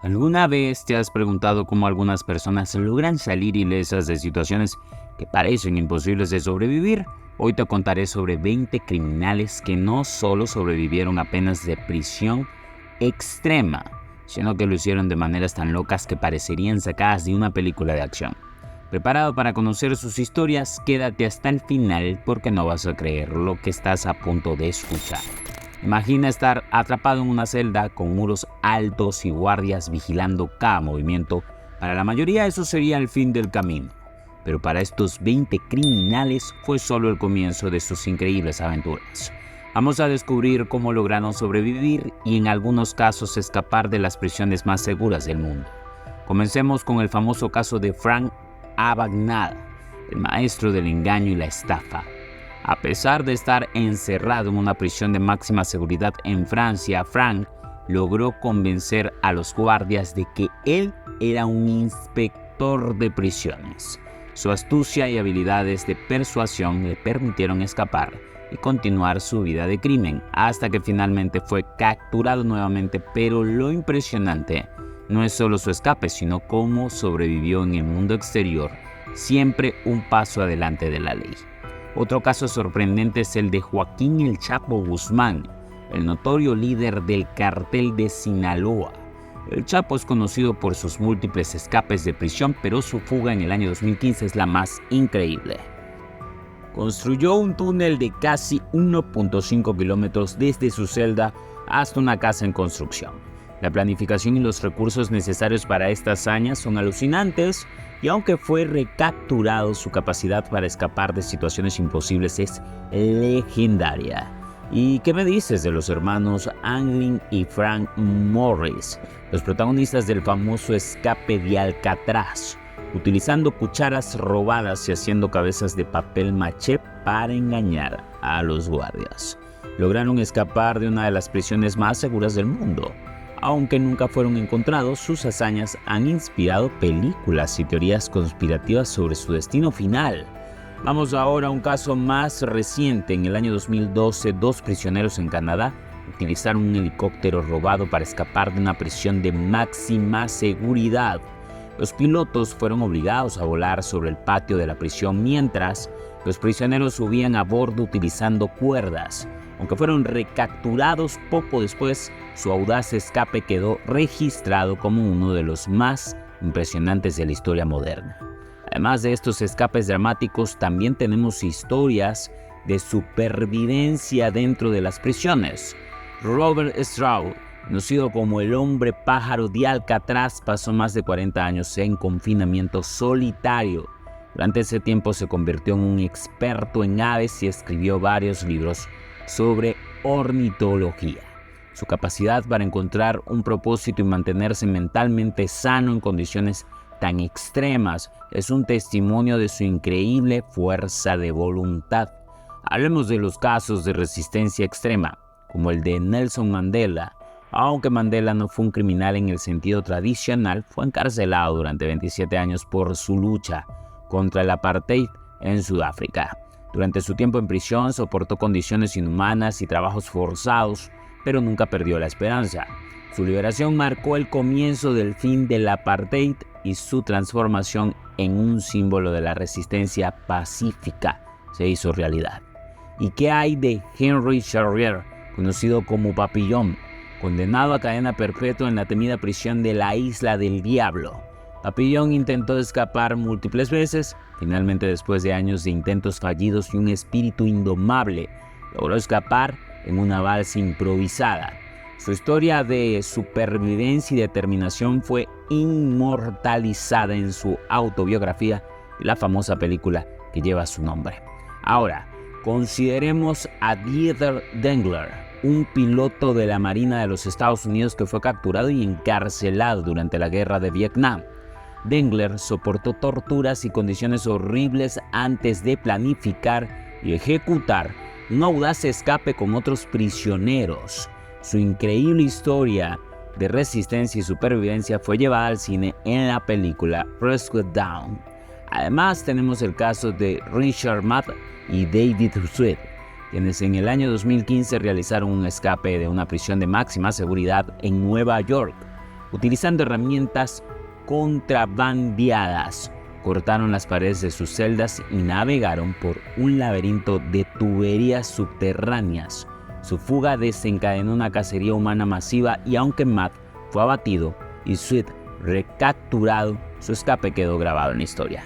¿Alguna vez te has preguntado cómo algunas personas logran salir ilesas de situaciones que parecen imposibles de sobrevivir? Hoy te contaré sobre 20 criminales que no solo sobrevivieron a penas de prisión extrema, sino que lo hicieron de maneras tan locas que parecerían sacadas de una película de acción. ¿Preparado para conocer sus historias? Quédate hasta el final porque no vas a creer lo que estás a punto de escuchar. Imagina estar atrapado en una celda con muros altos y guardias vigilando cada movimiento. Para la mayoría eso sería el fin del camino, pero para estos 20 criminales fue solo el comienzo de sus increíbles aventuras. Vamos a descubrir cómo lograron sobrevivir y en algunos casos escapar de las prisiones más seguras del mundo. Comencemos con el famoso caso de Frank Abagnale, el maestro del engaño y la estafa. A pesar de estar encerrado en una prisión de máxima seguridad en Francia, Frank logró convencer a los guardias de que él era un inspector de prisiones. Su astucia y habilidades de persuasión le permitieron escapar y continuar su vida de crimen, hasta que finalmente fue capturado nuevamente. Pero lo impresionante no es solo su escape, sino cómo sobrevivió en el mundo exterior, siempre un paso adelante de la ley. Otro caso sorprendente es el de Joaquín El Chapo Guzmán, el notorio líder del cartel de Sinaloa. El Chapo es conocido por sus múltiples escapes de prisión, pero su fuga en el año 2015 es la más increíble. Construyó un túnel de casi 1.5 kilómetros desde su celda hasta una casa en construcción. La planificación y los recursos necesarios para esta hazaña son alucinantes, y aunque fue recapturado, su capacidad para escapar de situaciones imposibles es legendaria. ¿Y qué me dices de los hermanos Anglin y Frank Morris, los protagonistas del famoso escape de Alcatraz, utilizando cucharas robadas y haciendo cabezas de papel maché para engañar a los guardias? Lograron escapar de una de las prisiones más seguras del mundo. Aunque nunca fueron encontrados, sus hazañas han inspirado películas y teorías conspirativas sobre su destino final. Vamos ahora a un caso más reciente. En el año 2012, dos prisioneros en Canadá utilizaron un helicóptero robado para escapar de una prisión de máxima seguridad. Los pilotos fueron obligados a volar sobre el patio de la prisión mientras los prisioneros subían a bordo utilizando cuerdas. Aunque fueron recapturados poco después, su audaz escape quedó registrado como uno de los más impresionantes de la historia moderna. Además de estos escapes dramáticos, también tenemos historias de supervivencia dentro de las prisiones. Robert Straub, conocido como el hombre pájaro de Alcatraz, pasó más de 40 años en confinamiento solitario. Durante ese tiempo se convirtió en un experto en aves y escribió varios libros sobre ornitología. Su capacidad para encontrar un propósito y mantenerse mentalmente sano en condiciones tan extremas es un testimonio de su increíble fuerza de voluntad. Hablemos de los casos de resistencia extrema, como el de Nelson Mandela. Aunque Mandela no fue un criminal en el sentido tradicional, fue encarcelado durante 27 años por su lucha contra el apartheid en Sudáfrica. Durante su tiempo en prisión soportó condiciones inhumanas y trabajos forzados, pero nunca perdió la esperanza. Su liberación marcó el comienzo del fin del apartheid y su transformación en un símbolo de la resistencia pacífica se hizo realidad. ¿Y qué hay de Henry Charrier, conocido como Papillon, condenado a cadena perpetua en la temida prisión de la Isla del Diablo? Papillon intentó escapar múltiples veces. Finalmente, después de años de intentos fallidos y un espíritu indomable, logró escapar en una balsa improvisada. Su historia de supervivencia y determinación fue inmortalizada en su autobiografía y la famosa película que lleva su nombre. Ahora, consideremos a Dieter Dengler, un piloto de la Marina de los Estados Unidos que fue capturado y encarcelado durante la guerra de Vietnam. Dengler soportó torturas y condiciones horribles antes de planificar y ejecutar un audaz escape con otros prisioneros. Su increíble historia de resistencia y supervivencia fue llevada al cine en la película Prescott Down. Además, tenemos el caso de Richard Matt y David Sweet, quienes en el año 2015 realizaron un escape de una prisión de máxima seguridad en Nueva York. utilizando herramientas contrabandeadas. Cortaron las paredes de sus celdas y navegaron por un laberinto de tuberías subterráneas. Su fuga desencadenó una cacería humana masiva y aunque Matt fue abatido y Sweet recapturado, su escape quedó grabado en la historia.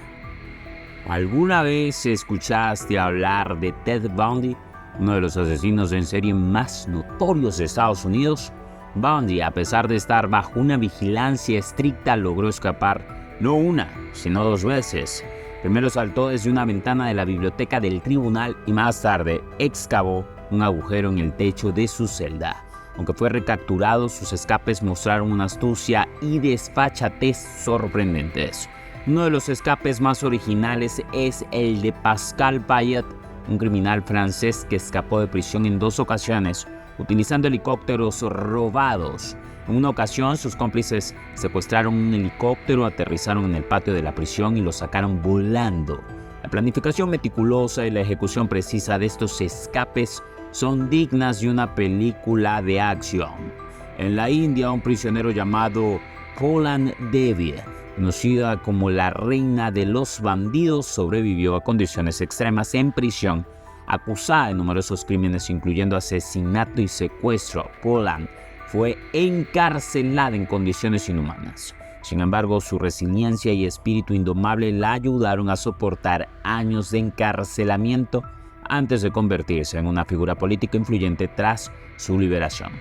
¿Alguna vez escuchaste hablar de Ted Bundy, uno de los asesinos en serie más notorios de Estados Unidos? Bundy, a pesar de estar bajo una vigilancia estricta, logró escapar no una, sino 2 veces. Primero saltó desde una ventana de la biblioteca del tribunal y más tarde excavó un agujero en el techo de su celda. Aunque fue recapturado, sus escapes mostraron una astucia y desfachatez sorprendentes. Uno de los escapes más originales es el de Pascal Payet, un criminal francés que escapó de prisión en 2 ocasiones, utilizando helicópteros robados. En una ocasión, sus cómplices secuestraron un helicóptero, aterrizaron en el patio de la prisión y lo sacaron volando. La planificación meticulosa y la ejecución precisa de estos escapes son dignas de una película de acción. En la India, un prisionero llamado Poolan Devi, conocida como la reina de los bandidos, sobrevivió a condiciones extremas en prisión, acusada de numerosos crímenes incluyendo asesinato y secuestro. Poolan fue encarcelada en condiciones inhumanas. Sin embargo, su resiliencia y espíritu indomable la ayudaron a soportar años de encarcelamiento antes de convertirse en una figura política influyente tras su liberación.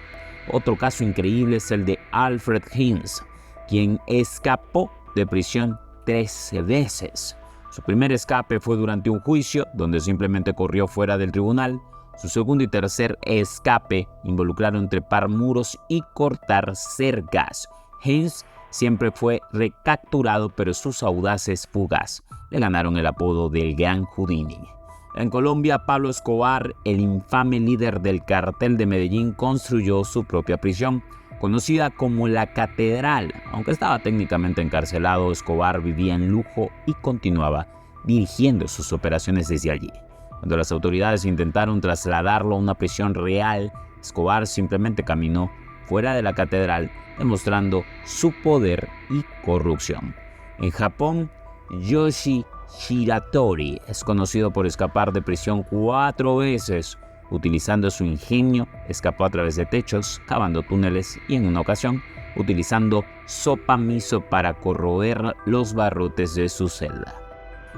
Otro caso increíble es el de Alfred Hinz, quien escapó de prisión 13 veces. Su primer escape fue durante un juicio, donde simplemente corrió fuera del tribunal. Su segundo y tercer escape involucraron trepar muros y cortar cercas. Hinz siempre fue recapturado, pero sus audaces fugas le ganaron el apodo del Gran Houdini. En Colombia, Pablo Escobar, el infame líder del cartel de Medellín, construyó su propia prisión, conocida como La Catedral. Aunque estaba técnicamente encarcelado, Escobar vivía en lujo y continuaba dirigiendo sus operaciones desde allí. Cuando las autoridades intentaron trasladarlo a una prisión real, Escobar simplemente caminó fuera de la catedral, demostrando su poder y corrupción. En Japón, Yoshi Shiratori es conocido por escapar de prisión 4 veces. Utilizando su ingenio, escapó a través de techos, cavando túneles y en una ocasión, utilizando sopa miso para corroer los barrotes de su celda.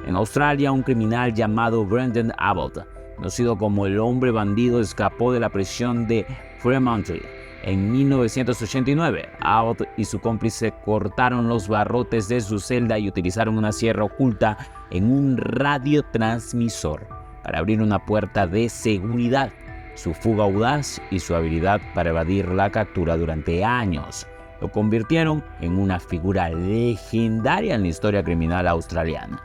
En Australia, un criminal llamado Brendan Abbott, conocido como el hombre bandido, escapó de la prisión de Fremantle en 1989. Abbott y su cómplice cortaron los barrotes de su celda y utilizaron una sierra oculta en un radiotransmisor para abrir una puerta de seguridad. Su fuga audaz y su habilidad para evadir la captura durante años lo convirtieron en una figura legendaria en la historia criminal australiana.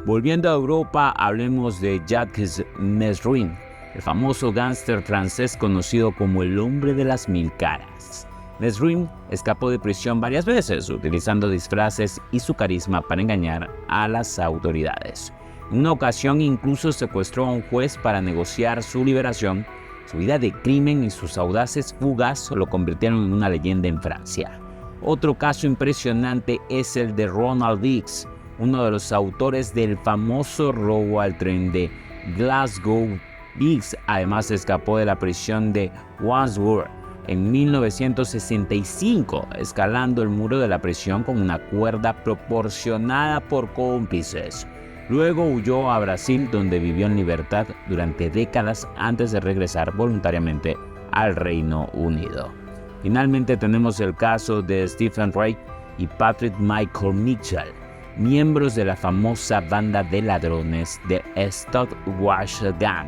Volviendo a Europa, hablemos de Jacques Mesrine, el famoso gángster francés conocido como el hombre de las 1000 caras. Mesrine escapó de prisión varias veces, utilizando disfraces y su carisma para engañar a las autoridades. En una ocasión incluso secuestró a un juez para negociar su liberación. Su vida de crimen y sus audaces fugas lo convirtieron en una leyenda en Francia. Otro caso impresionante es el de Ronald Dix, uno de los autores del famoso robo al tren de Glasgow. Dix además escapó de la prisión de Wandsworth en 1965, escalando el muro de la prisión con una cuerda proporcionada por cómplices. Luego huyó a Brasil, donde vivió en libertad durante décadas antes de regresar voluntariamente al Reino Unido. Finalmente tenemos el caso de Stephen Wright y Patrick Michael Mitchell, miembros de la famosa banda de ladrones de Stonewash Gang.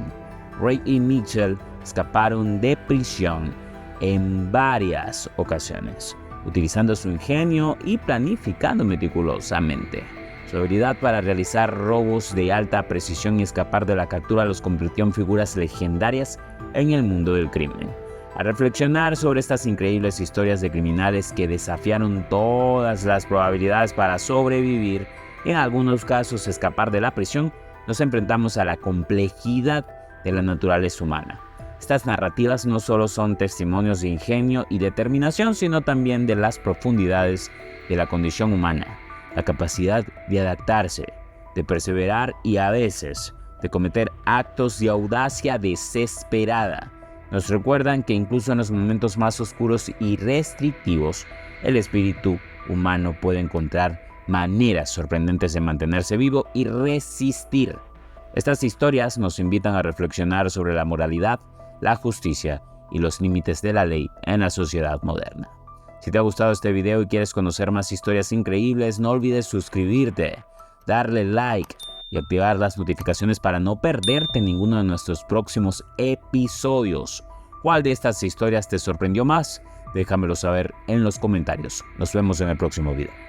Wright y Mitchell escaparon de prisión en varias ocasiones, utilizando su ingenio y planificando meticulosamente. Su habilidad para realizar robos de alta precisión y escapar de la captura los convirtió en figuras legendarias en el mundo del crimen. Al reflexionar sobre estas increíbles historias de criminales que desafiaron todas las probabilidades para sobrevivir, en algunos casos escapar de la prisión, nos enfrentamos a la complejidad de la naturaleza humana. Estas narrativas no solo son testimonios de ingenio y determinación, sino también de las profundidades de la condición humana, la capacidad de adaptarse, de perseverar y a veces de cometer actos de audacia desesperada. Nos recuerdan que incluso en los momentos más oscuros y restrictivos, el espíritu humano puede encontrar maneras sorprendentes de mantenerse vivo y resistir. Estas historias nos invitan a reflexionar sobre la moralidad, la justicia y los límites de la ley en la sociedad moderna. Si te ha gustado este video y quieres conocer más historias increíbles, no olvides suscribirte, darle like y activar las notificaciones para no perderte ninguno de nuestros próximos episodios. ¿Cuál de estas historias te sorprendió más? Déjamelo saber en los comentarios. Nos vemos en el próximo video.